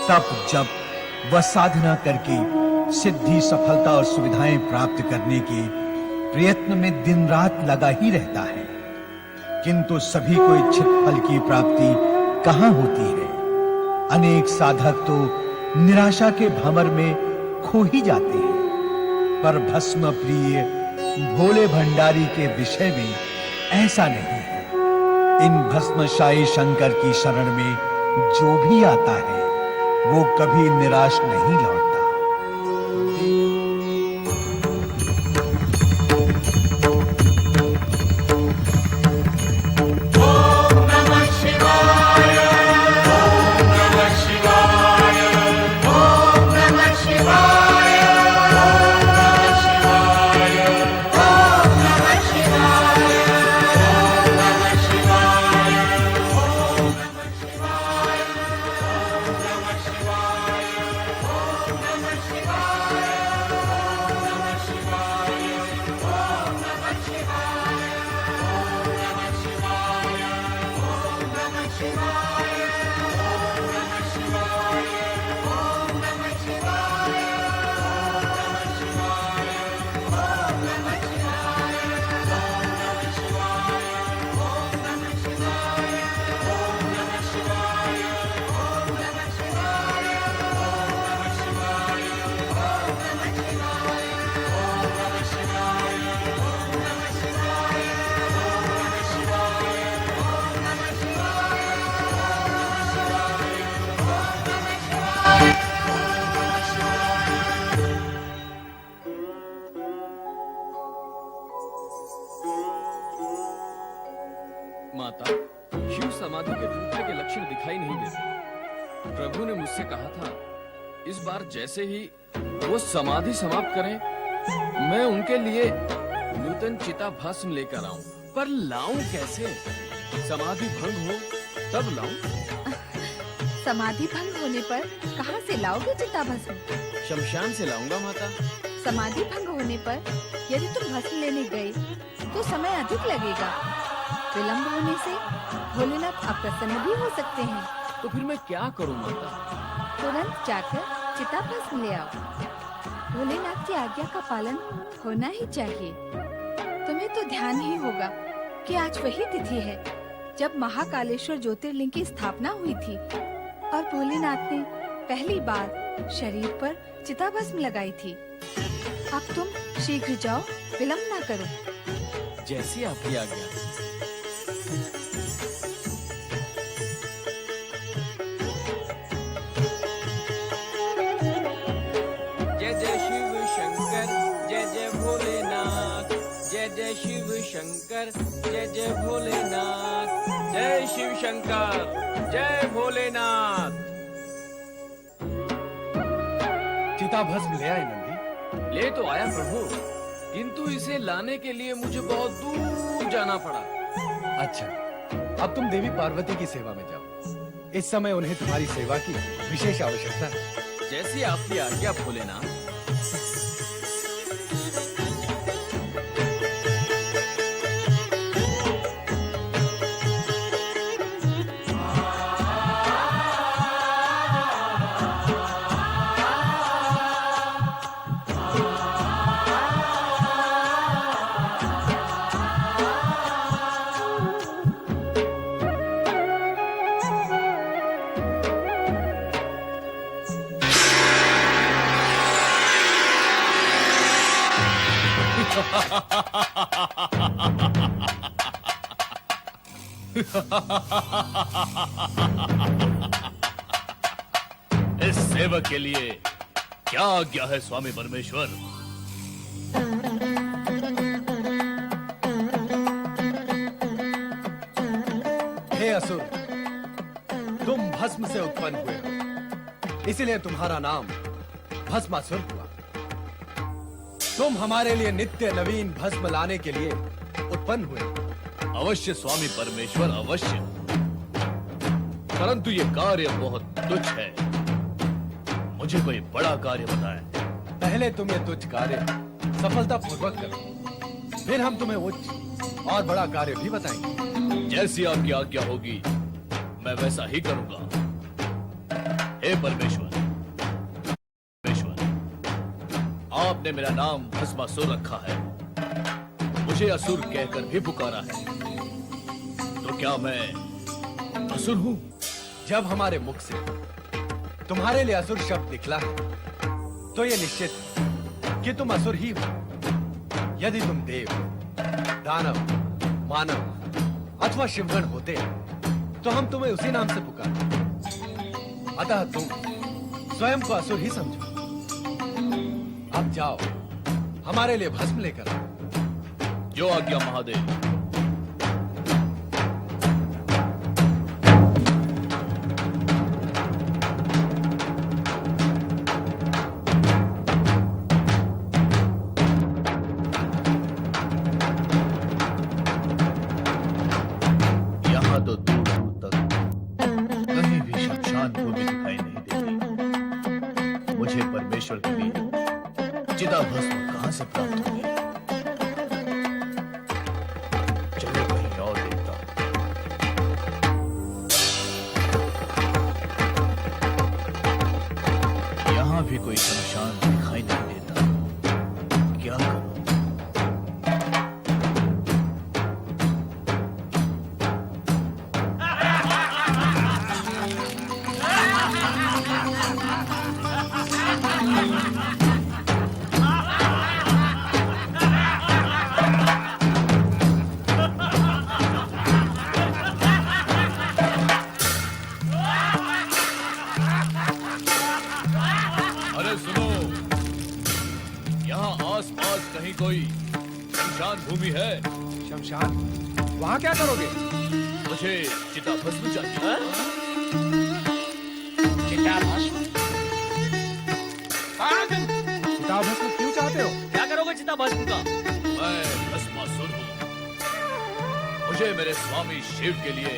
तप जप व साधना करके सिद्धि, सफलता और सुविधाएं प्राप्त करने के प्रयत्न में दिन रात लगा ही रहता है, किंतु सभी को इच्छित फल की प्राप्ति कहां होती है। अनेक साधक तो निराशा के भंवर में खो ही जाते हैं। पर भस्म प्रिय भोले भंडारी के विषय में ऐसा नहीं है। इन भस्मशाई शंकर की शरण में जो भी आता है वो कभी निराश नहीं लौटता। माता, शिव समाधि के टूटने के लक्षण दिखाई नहीं देते। प्रभु ने मुझसे कहा था इस बार जैसे ही वो समाधि समाप्त करें, मैं उनके लिए नूतन चिता भस्म लेकर आऊं। पर लाऊं कैसे? समाधि भंग हो तब लाऊं। समाधि भंग होने पर कहां से लाओगे चिता भस्म? शमशान से लाऊंगा माता। समाधि भंग होने पर यदि तुम भस्म लेने गए तो समय अधिक लगेगा। विलंब होने से भोलेनाथ अप्रसन्न भी हो सकते हैं। तो फिर मैं क्या करूं माता? तुरंत जाकर चिता भस्म ले आओ। भोलेनाथ की आज्ञा का पालन होना ही चाहिए। तुम्हें तो ध्यान ही होगा कि आज वही तिथि है जब महाकालेश्वर ज्योतिर्लिंग की स्थापना हुई थी और भोलेनाथ ने पहली बार शरीर पर चिता भस्म लगाई थी। अब तुम शीघ्र जाओ, विलंब ना करो। जैसी आपकी आज्ञा। जय जय शिव शंकर, जय जय भोलेनाथ। जय जय शिव शंकर, जय जय भोलेनाथ। जय शिव शंकर, जय भोलेनाथ। चिता भस्म ले आए नंदी? ले तो आया प्रभु, किंतु इसे लाने के लिए मुझे बहुत दूर जाना पड़ा। अच्छा, अब तुम देवी पार्वती की सेवा में जाओ। इस समय उन्हें तुम्हारी सेवा की विशेष आवश्यकता है। जैसी आपकी आज्ञा भोलेनाथ। इस सेवक के लिए क्या आज्ञा है स्वामी परमेश्वर? हे असुर, तुम भस्म से उत्पन्न हुए हो, इसलिए तुम्हारा नाम भस्मासुर हुआ। तुम हमारे लिए नित्य नवीन भस्म लाने के लिए उत्पन्न हुए। अवश्य स्वामी परमेश्वर, अवश्य। परंतु ये कार्य बहुत तुच्छ है। मुझे कोई बड़ा कार्य बताएं। पहले तुम ये तुच्छ कार्य सफलतापूर्वक करो, फिर हम तुम्हें उच्च और बड़ा कार्य भी बताएंगे। जैसी आपकी आज्ञा होगी मैं वैसा ही करूंगा। हे परमेश्वर, आपने मेरा नाम भस्मासुर रखा है, मुझे असुर कहकर भी पुकारा है, तो क्या मैं असुर हूं? जब हमारे मुख से तुम्हारे लिए असुर शब्द निकला है तो ये निश्चित है कि तुम असुर ही हो। यदि तुम देव, दानव, मानव अथवा शिवगण होते तो हम तुम्हें उसी नाम से पुकारते। अतः तुम स्वयं को असुर ही समझो। अब जाओ, हमारे लिए भस्म लेकर आओ। जो आज्ञा महादेव। यहाँ तो दूर दूर तक कहीं भी शमशान भूमि दिखाई नहीं देती। मुझे परमेश्वर के लिए चिता भस्म कहां से प्राप्त होगी? चलो कहीं और देखता हूं। यहां भी कोई शमशान दिखाई नहीं देता। क्या करूं? अरे सुनो, यहाँ आस-पास कहीं कोई शमशान भूमि है? शमशान? वहां क्या करोगे? मुझे चिता भस्म चाहिए। चिता भस्म? कौन तुम? चिता भस्म क्यों चाहते हो? क्या करोगे चिता भस्म का? मैं भस्मासुर हूँ। मुझे मेरे स्वामी शिव के लिए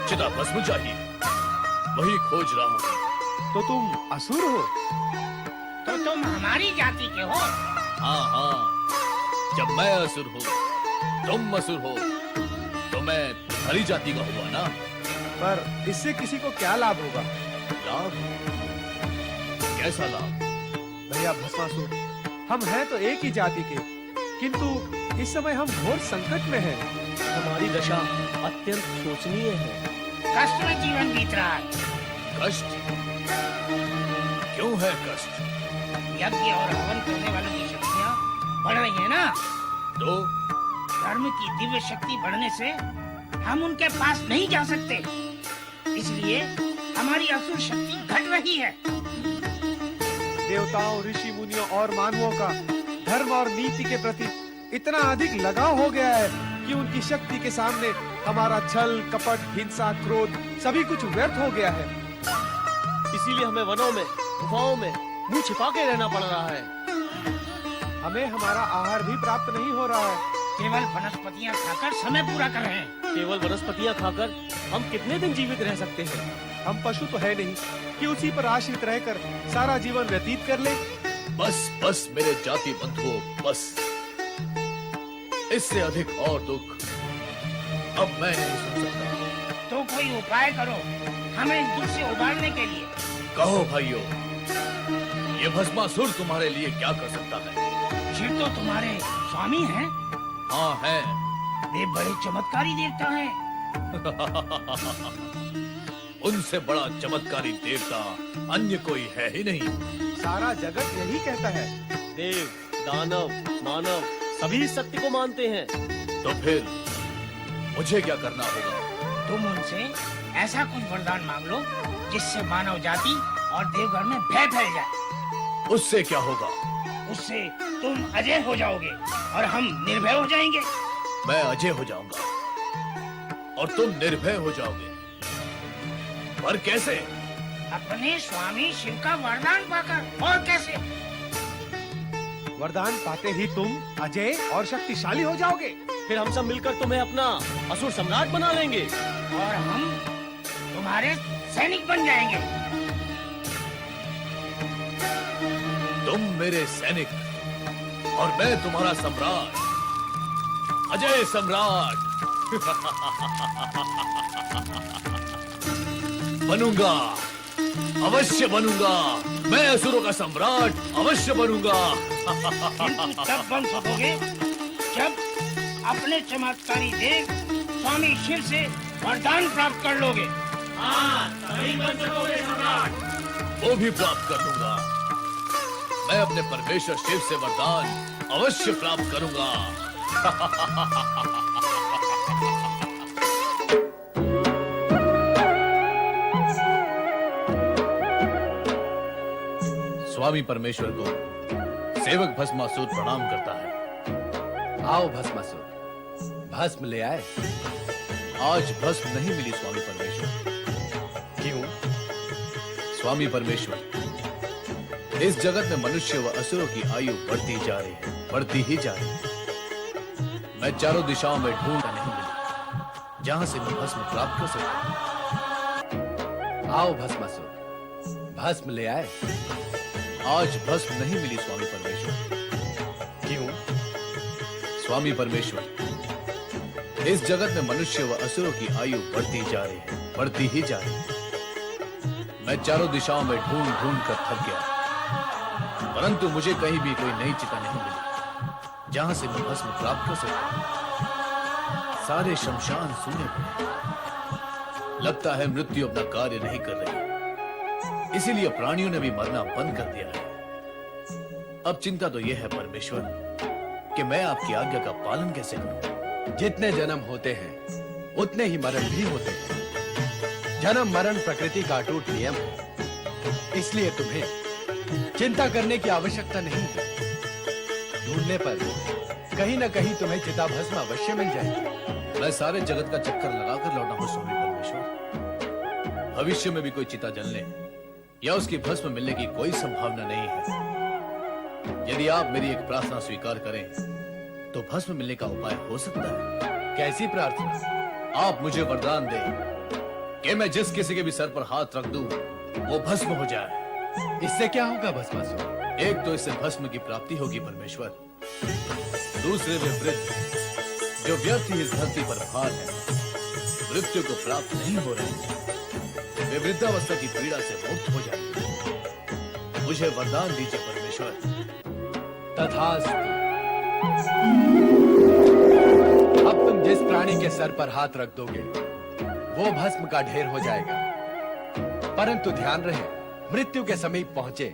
चिता भस्म चाहिए। वही खोज रहा हूँ। तो तुम असुर हो? तो तुम हमारी जाति के हो? हाँ हाँ, जब मैं असुर हूँ, तुम असुर हो, तो मैं तुम्हारी जाति का हुआ ना? पर इससे किसी को क्या लाभ होगा? लाभ? कैसा लाभ? भैया भस्मासुर, हम हैं तो एक ही जाति के, किंतु इस समय हम घोर संकट में हैं। हमारी दशा अत्यंत शोचनीय है। कष्ट में जीवन बीत रहा है। कष्ट? क्यों है कष्ट? यज्ञ और हवन करने वालों की शक्तियाँ बढ़ रही है ना? तो धर्म की दिव्य शक्ति बढ़ने से हम उनके पास नहीं जा सकते, इसलिए हमारी असुर शक्ति घट रही है। देवताओं, ऋषि मुनियों और मानवों का धर्म और नीति के प्रति इतना अधिक लगाव हो गया है कि उनकी शक्ति के सामने हमारा छल, कपट, हिंसा, क्रोध सभी कुछ व्यर्थ हो गया है। इसीलिए हमें वनों में, गुफाओं में मुंह छिपा के रहना पड़ रहा है। हमें हमारा आहार भी प्राप्त नहीं हो रहा है। केवल वनस्पतियाँ खाकर समय पूरा कर रहे हैं। केवल वनस्पतियां खाकर हम कितने दिन जीवित रह सकते हैं? हम पशु तो है नहीं कि उसी पर आश्रित रहकर सारा जीवन व्यतीत कर ले। बस बस मेरे जाति बंधुओं, बस। इससे अधिक और दुख अब मैं नहीं सुन सकता। तो कोई उपाय करो हमें इस दुख से उबारने के लिए। कहो भाइयों, ये भस्मासुर तुम्हारे लिए क्या कर सकता है? शिव तो तुम्हारे स्वामी हैं। हाँ है। वे बड़े चमत्कारी देवता हैं। उनसे बड़ा चमत्कारी देवता अन्य कोई है ही नहीं। सारा जगत यही कहता है। देव, दानव, मानव सभी सत्य को मानते हैं। तो फिर मुझे क्या करना होगा? तुम उनसे ऐसा कुछ वरदान मांग लो जिससे मानव जाति और देवगण में भय फैल जाए। उससे क्या होगा? उससे तुम अजय हो जाओगे और हम निर्भय हो जाएंगे। मैं अजय हो जाऊंगा और तुम निर्भय हो जाओगे। पर कैसे? अपने स्वामी शिव का वरदान पाकर। और कैसे? वरदान पाते ही तुम अजय और शक्तिशाली हो जाओगे। फिर हम सब मिलकर तुम्हें अपना असुर सम्राट बना लेंगे और हम तुम्हारे सैनिक बन जाएंगे। तुम मेरे सैनिक और मैं तुम्हारा सम्राट, अजय सम्राट बनूंगा। अवश्य बनूंगा। मैं असुरों का सम्राट अवश्य बनूंगा। किंतु तब बन सकोगे जब अपने चमत्कारी देव स्वामी शिव से वरदान प्राप्त कर लोगे। तभी बन सकोगे सम्राट। वो भी प्राप्त कर लूंगा। मैं अपने परमेश्वर शिव से वरदान अवश्य प्राप्त करूंगा। स्वामी परमेश्वर को सेवक भस्मासुर प्रणाम करता है। आओ भस्मासुर, भस्म ले आए। आज भस्म नहीं मिली स्वामी परमेश्वर। क्यों? स्वामी परमेश्वर, इस जगत में मनुष्य व असुरों की आयु बढ़ती जा रही है, बढ़ती ही जा रही है। मैं चारों दिशाओं में ढूंढता नहीं मिला जहां से मैं भस्म प्राप्त कर सकता। आओ भस्मासुर, भस्म ले आए। आज भस्म नहीं मिली स्वामी परमेश्वर। क्यों? स्वामी परमेश्वर, इस जगत में मनुष्य व असुरों की आयु बढ़ती जा रही है, बढ़ती ही जा रही है। मैं चारों दिशाओं में ढूंढ ढूंढ कर थक गया, परंतु मुझे कहीं भी कोई नई चिता नहीं मिली जहां से मैं भस्म प्राप्त कर सकता। सारे शमशान सूने पड़े। लगता है मृत्यु अपना कार्य नहीं कर रही, इसीलिए प्राणियों ने भी मरना बंद कर दिया है। अब चिंता तो यह है परमेश्वर कि मैं आपकी आज्ञा का पालन कैसे करूं। जितने जन्म होते हैं उतने ही मरण भी होते हैं। जन्म मरण प्रकृति का अटूट नियम है, इसलिए तुम्हें चिंता करने की आवश्यकता नहीं है। ढूंढने पर कहीं न कहीं तुम्हें चिता भस्म अवश्य मिल जाएगी। मैं सारे जगत का चक्कर लगाकर लौटा हूं स्वामी परमेश्वर। भविष्य में भी कोई चिता जलने या उसकी भस्म मिलने की कोई संभावना नहीं है। यदि आप मेरी एक प्रार्थना स्वीकार करें तो भस्म मिलने का उपाय हो सकता है। कैसी प्रार्थना? आप मुझे वरदान दें कि मैं जिस किसी के भी सर पर हाथ रख दूं वो भस्म हो जाए। इससे क्या होगा भस्मासुर? एक तो इससे भस्म की प्राप्ति होगी परमेश्वर, दूसरे वे वृद्ध जो व्यर्थ ही इस धरती पर भार है, मृत्यु को प्राप्त नहीं हो रहे, वे वृद्धावस्था की पीड़ा से मुक्त हो जाएंगे। मुझे वरदान दीजिए परमेश्वर। तथास्तु। अब तुम जिस प्राणी के सर पर हाथ रख दोगे वो भस्म का ढेर हो जाएगा, परंतु ध्यान रहे मृत्यु के समीप पहुंचे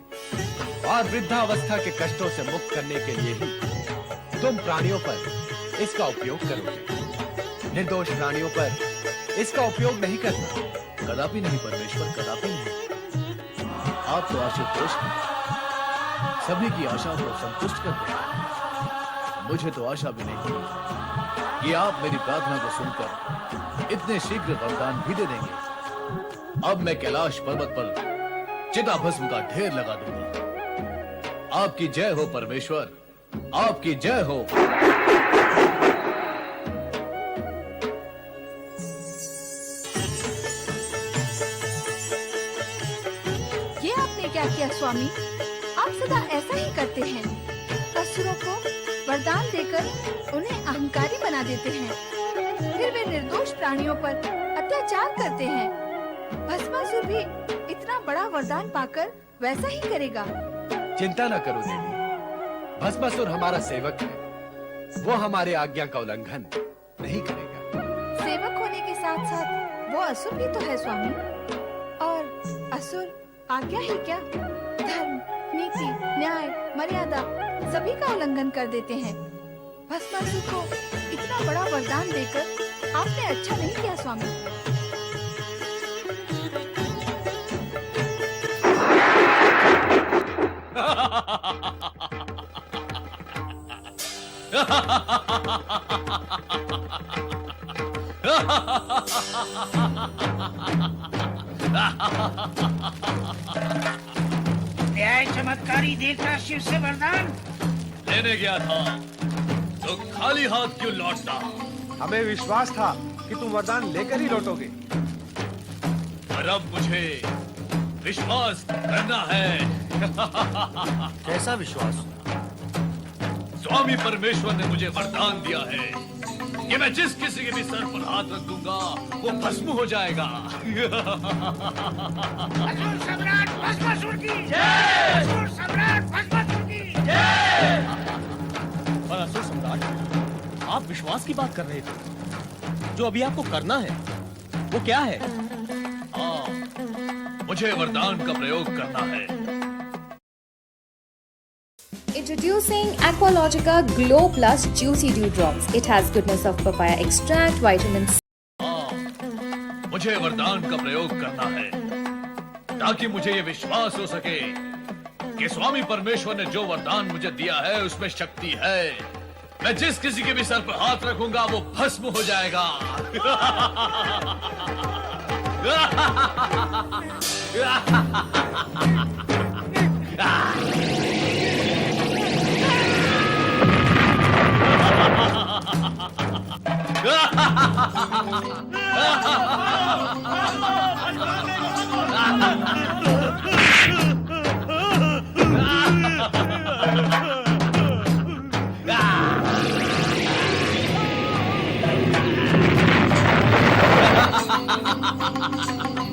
और वृद्धावस्था के कष्टों से मुक्त करने के लिए ही तुम प्राणियों पर इसका उपयोग करोगे। निर्दोष प्राणियों पर इसका उपयोग नहीं करना। कदापि नहीं परमेश्वर, कदापि नहीं। आप तो आशुतोष हैं, सभी की आशा को संतुष्ट करते हैं। मुझे तो आशा भी नहीं थी कि आप मेरी प्रार्थना को सुनकर इतने शीघ्र वरदान भी दे देंगे। अब मैं कैलाश पर्वत पर चिता भस्म का ढेर लगा दूंगा। आपकी जय हो परमेश्वर, आपकी जय हो। ये आपने क्या किया स्वामी? आप सदा ऐसा ही करते हैं। असुरों को वरदान देकर उन्हें अहंकारी बना देते हैं, फिर वे निर्दोष प्राणियों पर अत्याचार करते हैं। भस्मासुर भी इतना बड़ा वरदान पाकर वैसा ही करेगा। चिंता न करो देवी, भस्मासुर हमारा सेवक है, वो हमारे आज्ञा का उल्लंघन नहीं करेगा। सेवक होने के साथ साथ वो असुर भी तो है स्वामी। और असुर आज्ञा ही क्या, धर्म, नीति, न्याय, मर्यादा सभी का उल्लंघन कर देते हैं। भस्मासुर को इतना बड़ा वरदान देकर आपने अच्छा नहीं किया स्वामी। न्याय चमत्कारी देखा शिव से वरदान लेने गया था तो खाली हाथ क्यों लौटना? हमें विश्वास था कि तुम वरदान लेकर ही लौटोगे। पर अब मुझे विश्वास करना है। कैसा विश्वास? स्वामी परमेश्वर ने मुझे वरदान दिया है कि मैं जिस किसी के भी सर पर हाथ रख दूंगा वो भस्म हो जाएगा। असुर सम्राट भस्मासुर की जय! असुर सम्राट भस्मासुर की जय! पर असुर सम्राट, आप विश्वास की बात कर रहे थे। जो अभी आपको करना है वो क्या है? हाँ, मुझे वरदान का प्रयोग करना है। Introducing Aqualogica Glow Plus Juicy Dew Drops. It has goodness of papaya extract, vitamin C. हाँ, मुझे वरदान का प्रयोग करना है ताकि मुझे ये विश्वास हो सके कि स्वामी परमेश्वर ने जो वरदान मुझे दिया है उसमें शक्ति है। मैं जिस किसी के भी सर पर हाथ रखूंगा वो भस्म हो जाएगा।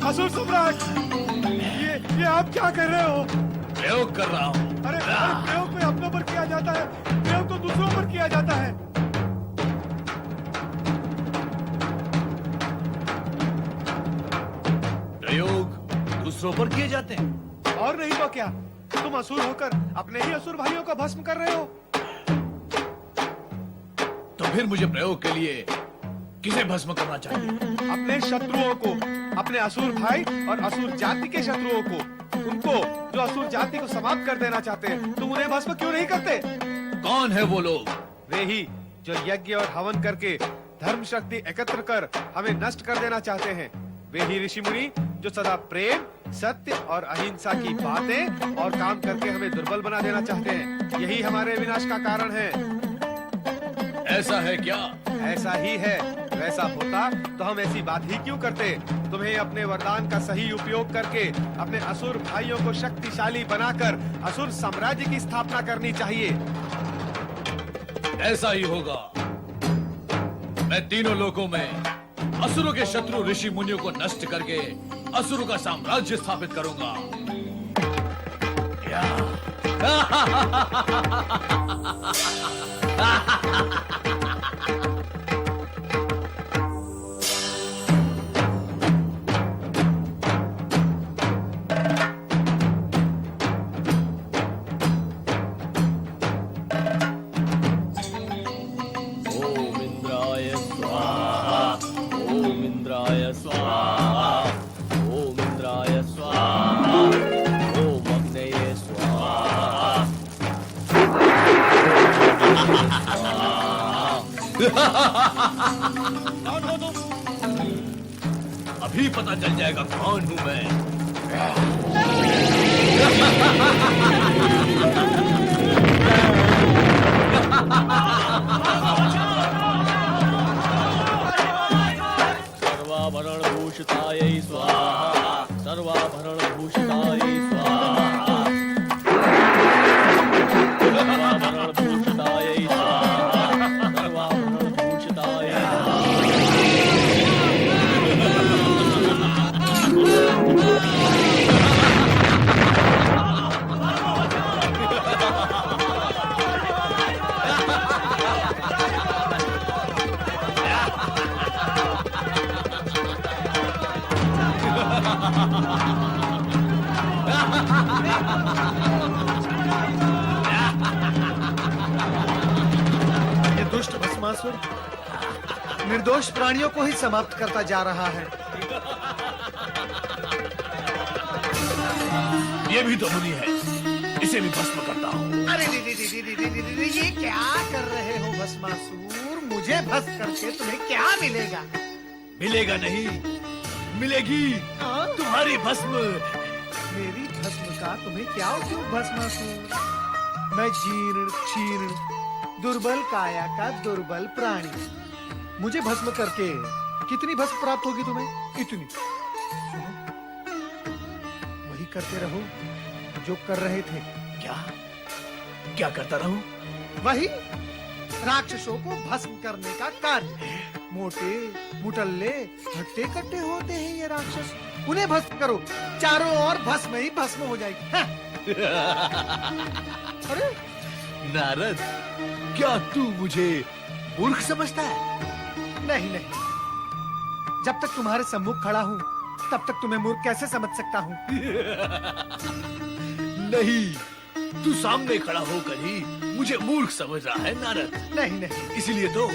असुर सम्राट, ये आप क्या कर रहे हो? प्रयोग कर रहा हूँ। अरे प्रयोग कोई अपनों पर किया जाता है, प्रयोग तो दूसरों पर किया जाता है। प्रयोग दूसरों पर किए जाते हैं। और नहीं तो क्या, तुम असुर होकर अपने ही असुर भाइयों को भस्म कर रहे हो। तो फिर मुझे प्रयोग के लिए किसे भस्म करना चाहिए? अपने शत्रुओं को, अपने असुर भाई और असुर जाति के शत्रुओं को, उनको जो असुर जाति को समाप्त कर देना चाहते हैं। तुम उन्हें भस्म क्यों नहीं करते? कौन है वो लोग? वे ही जो यज्ञ और हवन करके धर्म शक्ति एकत्र कर हमें नष्ट कर देना चाहते हैं। वे ही ऋषि मुनि जो सदा प्रेम, सत्य और अहिंसा की बातें और काम करके हमें दुर्बल बना देना चाहते हैं। यही हमारे विनाश का कारण है। ऐसा है क्या? ऐसा ही है। वैसा होता तो हम ऐसी बात ही क्यों करते? तुम्हें अपने वरदान का सही उपयोग करके अपने असुर भाइयों को शक्तिशाली बनाकर असुर साम्राज्य की स्थापना करनी चाहिए। ऐसा ही होगा। मैं तीनों लोकों में असुरों के शत्रु ऋषि मुनियों को नष्ट करके असुरों का साम्राज्य स्थापित करूंगा। ओम इंद्राय स्वाहा, ओम इंद्राय स्वाहा, ओम इंद्राय स्वाहा, ओम अग्नये स्वाहा। कौन हो तुम? अभी पता चल जाएगा कौन हूं मैं। सर्वाभरण भूषितायै स्वाहा, सर्वाभरण भूषितायै स्वाहा, सर्वाभरण भूषितायै स्वाहा, सर्वाभरण भूषितायै ये दुष्ट भस्मासुर निर्दोष प्राणियों को ही समाप्त करता जा रहा है। ये भी तो मुनि है, इसे भी भस्म करता हूँ। अरे ये क्या कर रहे हो भस्मासुर? मुझे भस्म करके तुम्हें क्या मिलेगा? मिलेगा नहीं, मिलेगी तुम्हारी भस्म। मेरी भस्म का तुम्हें क्या उपयोग भस्मासुर? मैं जीर्ण क्षीर्ण दुर्बल काया का दुर्बल प्राणी। मुझे भस्म करके कितनी भस्म प्राप्त होगी तुम्हें? इतनी। सुनो, वही करते रहो जो कर रहे थे। क्या क्या करता रहूं? वही राक्षसों को भस्म करने का कार्य। मोटे मुटल्ले हट्टे कट्टे होते हैं ये राक्षस, उन्हें भस्म करो, चारों ओर भस्म ही भस्म हो जाएगी। हाँ। अरे नारद, क्या तू मुझे मूर्ख समझता है? नहीं नहीं, जब तक तुम्हारे सम्मुख खड़ा हूँ तब तक तुम्हें मूर्ख कैसे समझ सकता हूँ? नहीं, तू सामने खड़ा होकर ही मुझे मूर्ख समझ रहा है नारद। नहीं नहीं, इसीलिए तो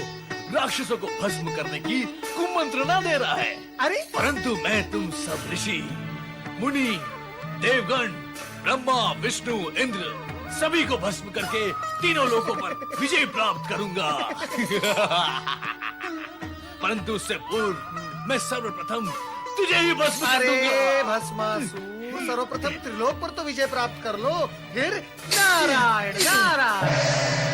राक्षसों को भस्म करने की कुमंत्रणा दे रहा है। अरे परंतु मैं तुम सब ऋषि, मुनि, देवगण, ब्रह्मा, विष्णु, इंद्र सभी को भस्म करके तीनों लोकों पर विजय प्राप्त करूंगा। परंतु उससे पूर्व मैं सर्वप्रथम तुझे ही भस्म कर अरे दूंगा। भस्मासुर, सर्वप्रथम त्रिलोक पर तो विजय प्राप्त कर लो, फिर नारायण नारायण।